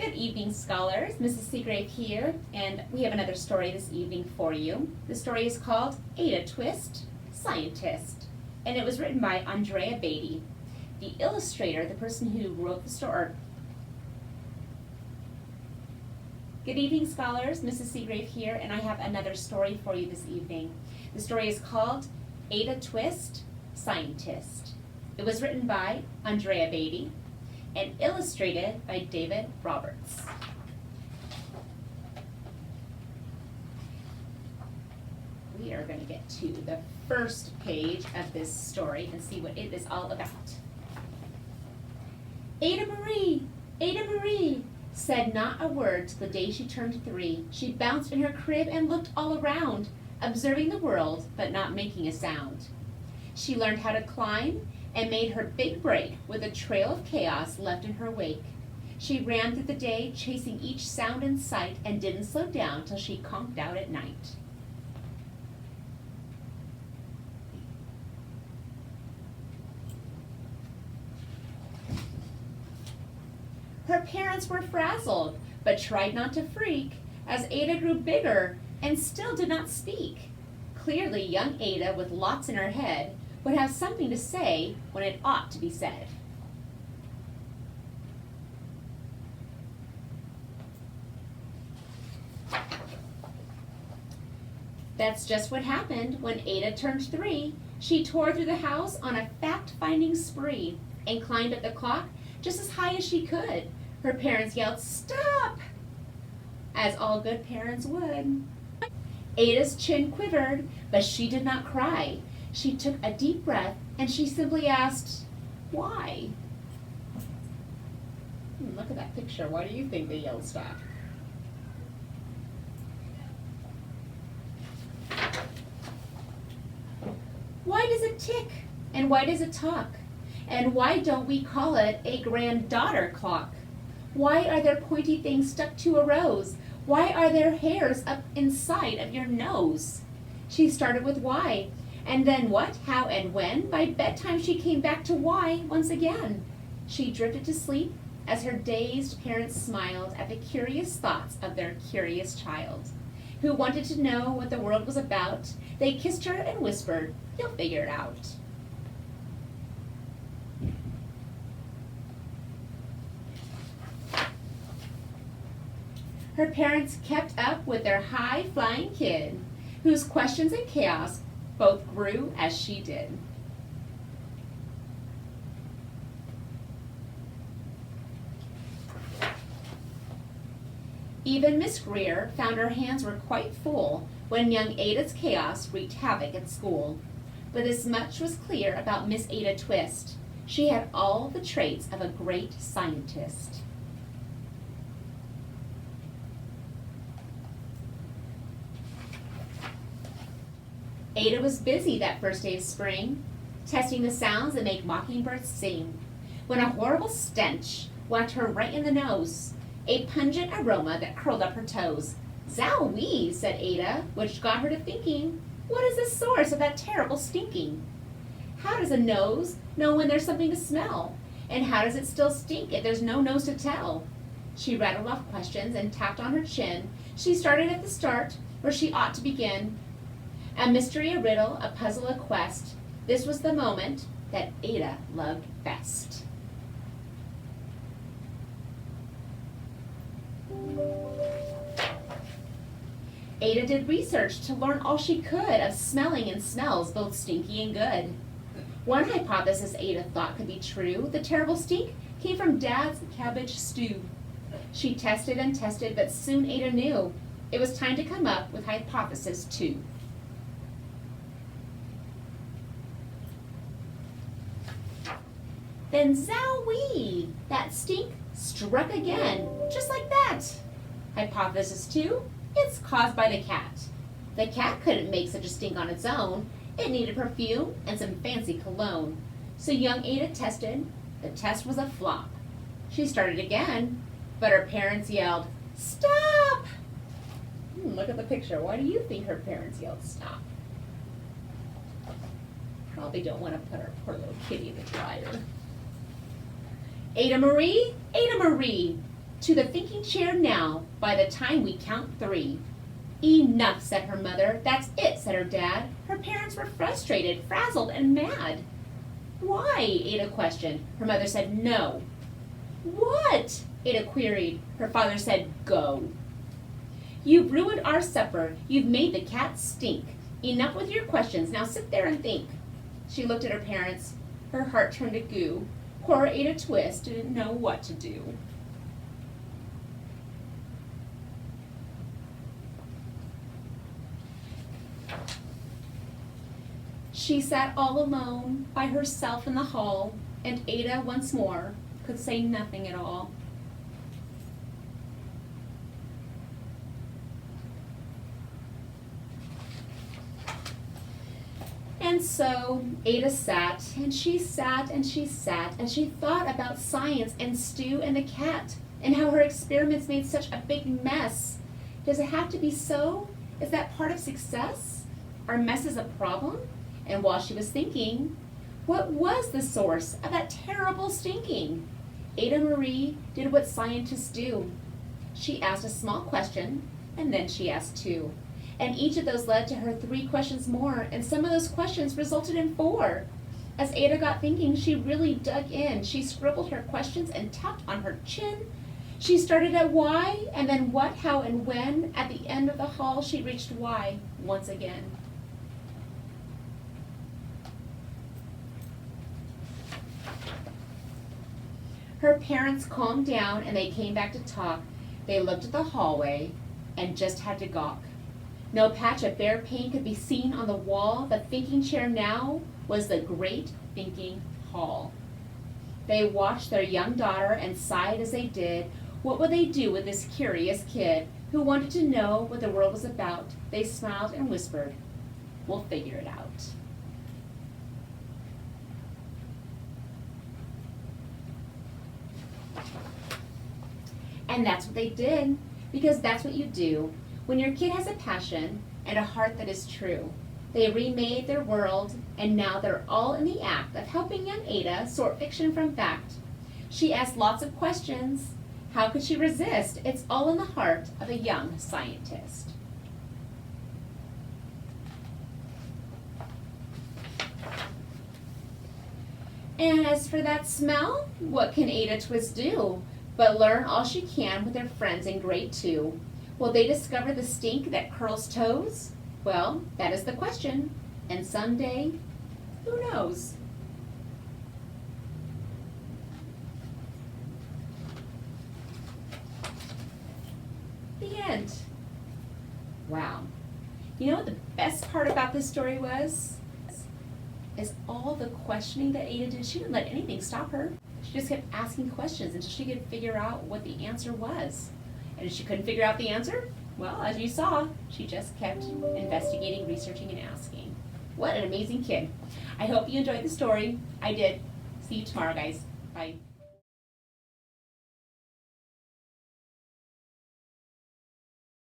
Good evening, scholars. Mrs. Seagrave here, and we have another story this evening for you. The story is called Ada Twist, Scientist, and it was written by Andrea Beatty. The illustrator, the person who wrote the story. Good evening, scholars. Mrs. Seagrave here, and I have another story for you this evening. The story is called Ada Twist, Scientist. It was written by Andrea Beatty and illustrated by David Roberts. We are going to get to the first page of this story and see what it is all about. Ada Marie, said not a word till the day she turned 3. She bounced in her crib and looked all around, observing the world, but not making a sound. She learned how to climb and made her big break with a trail of chaos left in her wake. She ran through the day, chasing each sound and sight, and didn't slow down till she conked out at night. Her parents were frazzled, but tried not to freak, as Ada grew bigger and still did not speak. Clearly, young Ada, with lots in her head, would have something to say when it ought to be said. That's just what happened when Ada turned 3. She tore through the house on a fact-finding spree and climbed up the clock just as high as she could. Her parents yelled, "Stop!" as all good parents would. Ada's chin quivered, but she did not cry. She took a deep breath and she simply asked, "Why?" Look at that picture. Why do you think they yelled stop? Why does it tick? And why does it talk? And why don't we call it a granddaughter clock? Why are there pointy things stuck to a rose? Why are there hairs up inside of your nose? She started with why, and then what, how, and when. By bedtime she came back to why once again. She drifted to sleep as her dazed parents smiled at the curious thoughts of their curious child, who wanted to know what the world was about. They kissed her and whispered, "You'll figure it out." Her parents kept up with their high-flying kid, whose questions and chaos both grew as she did. Even Miss Greer found her hands were quite full when young Ada's chaos wreaked havoc at school. But this much was clear about Miss Ada Twist. She had all the traits of a great scientist. Ada was busy that first day of spring, testing the sounds that make mockingbirds sing, when a horrible stench whacked her right in the nose, a pungent aroma that curled up her toes. "Zowie," said Ada, which got her to thinking, what is the source of that terrible stinking? How does a nose know when there's something to smell? And how does it still stink if there's no nose to tell? She rattled off questions and tapped on her chin. She started at the start, where she ought to begin. A mystery, a riddle, a puzzle, a quest. This was the moment that Ada loved best. Ada did research to learn all she could of smelling and smells, both stinky and good. One hypothesis Ada thought could be true. The terrible stink came from Dad's cabbage stew. She tested and tested, but soon Ada knew it was time to come up with hypothesis 2. Then zowie! That stink struck again, just like that. Hypothesis 2, it's caused by the cat. The cat couldn't make such a stink on its own. It needed perfume and some fancy cologne. So young Ada tested. The test was a flop. She started again, but her parents yelled, "Stop!" Look at the picture. Why do you think her parents yelled stop? Probably don't want to put our poor little kitty in the dryer. Ada Marie, To the thinking chair now, by the time we count 3. Enough, said her mother. That's it, said her dad. Her parents were frustrated, frazzled, and mad. Why? Ada questioned. Her mother said no. What? Ada queried. Her father said go. You've ruined our supper. You've made the cat stink. Enough with your questions. Now sit there and think. She looked at her parents. Her heart turned to goo. Poor Ada Twist didn't know what to do. She sat all alone by herself in the hall, and Ada once more could say nothing at all. And so Ada sat, and she sat, and she sat, and she thought about science and Stu and the cat, and how her experiments made such a big mess. Does it have to be so? Is that part of success? Are messes a problem? And while she was thinking, what was the source of that terrible stinking? Ada Marie did what scientists do. She asked a small question, and then she asked 2. And each of those led to her 3 questions more, and some of those questions resulted in 4. As Ada got thinking, she really dug in. She scribbled her questions and tapped on her chin. She started at why, and then what, how, and when. At the end of the hall, she reached why once again. Her parents calmed down and they came back to talk. They looked at the hallway and just had to gawk. No patch of bare paint could be seen on the wall. The thinking chair now was the great thinking hall. They watched their young daughter and sighed as they did. What would they do with this curious kid who wanted to know what the world was about? They smiled and whispered, "We'll figure it out." And that's what they did, because that's what you do when your kid has a passion and a heart that is true. They remade their world, and now they're all in the act of helping young Ada sort fiction from fact. She asked lots of questions. How could she resist? It's all in the heart of a young scientist. And as for that smell, what can Ada Twist do but learn all she can with her friends in grade 2? Will they discover the stink that curls toes? Well, that is the question, and someday, who knows? The end. Wow. You know what the best part about this story was? Is all the questioning that Ada did. She didn't let anything stop her. She just kept asking questions until she could figure out what the answer was. And if she couldn't figure out the answer, well, as you saw, she just kept investigating, researching, and asking. What an amazing kid. I hope you enjoyed the story. I did. See you tomorrow, guys. Bye.